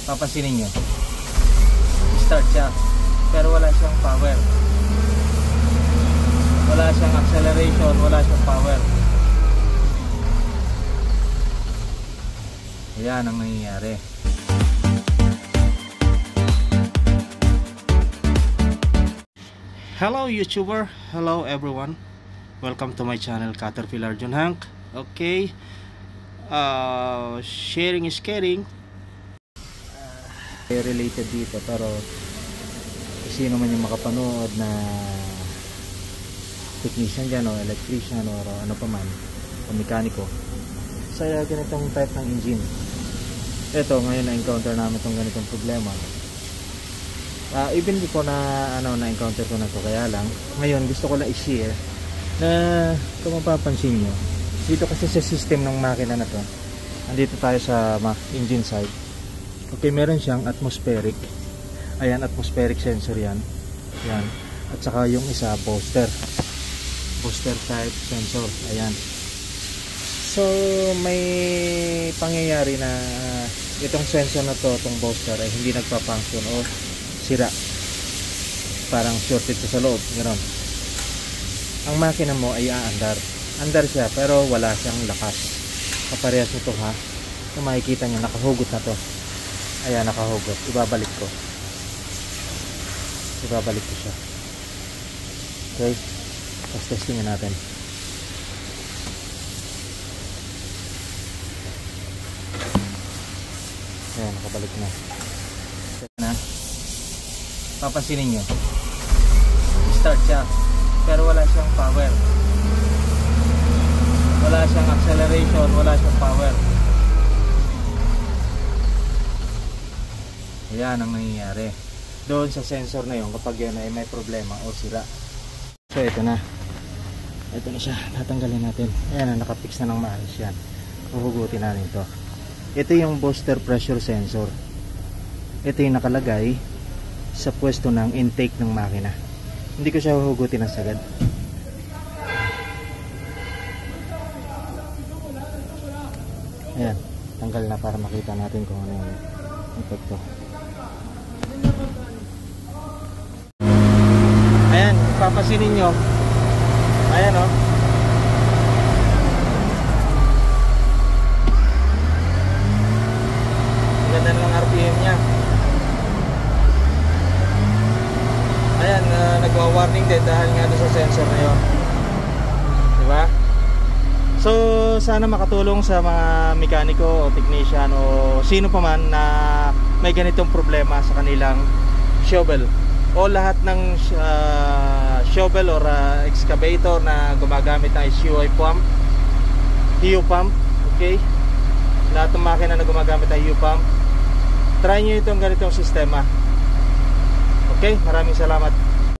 papansinin nyo, start siya pero wala siyang power, wala siyang acceleration, wala siyang power. Ayan ang nangyayari. Hello YouTuber, hello everyone, welcome to my channel Caterpillar John Hank. Okay, sharing is caring. Related dito, pero sino man yung makapanood na technician dyan o electrician o ano pa man o mekaniko sa ganitong type ng engine. Ito ngayon na-encounter namin itong ganitong problema. Even before na na-encounter ko na to, kaya lang ngayon gusto ko lang i-share na kung mapapansin nyo dito kasi sa system ng makina na to, andito tayo sa engine side. Okay, meron siyang atmospheric, ayan, atmospheric sensor yan, yan, at saka yung isa booster type sensor, ayan. So may pangyayari na itong sensor na to, itong booster ay hindi nagpa-function o sira, parang shorted sa loob, gano'n. Ang makina mo ay andar siya pero wala siyang lakas. Kaparehas nito ha, kung makikita nyo nakahugot na to, ayan, nakahugot. Ibabalik ko siya. Okay, tapos testingin natin. Ayan, nakabalik na. Papansinin nyo, start siya pero wala siyang power, wala siyang acceleration, wala siyang power. Ayan ang nangyayari doon sa sensor na yun kapag yun ay may problema o sira. So ito na siya, tatanggalin natin. Ayan, nakapix na ng maayos yan. Huhugutin natin to. Ito yung booster pressure sensor. Ito yung nakalagay sa pwesto ng intake ng makina. Hindi ko siya huhugutin ng sagad. Ayan, tanggal na para makita natin kung ano yung epekto. Ayan, papansinin nyo, ayan o, ganda ng RPM nya. Ayan, nagwa-warning din dahil nga sa sensor na yun, diba? So sana makatulong sa mga mekaniko o technician o sino pa man na may ganitong problema sa kanilang shovel o lahat ng shovel or excavator na gumagamit ng SUI pump, HEU pump. Okay, lahat ng makina na gumagamit ng HEU pump, try nyo itong ganitong sistema. Okay, maraming salamat.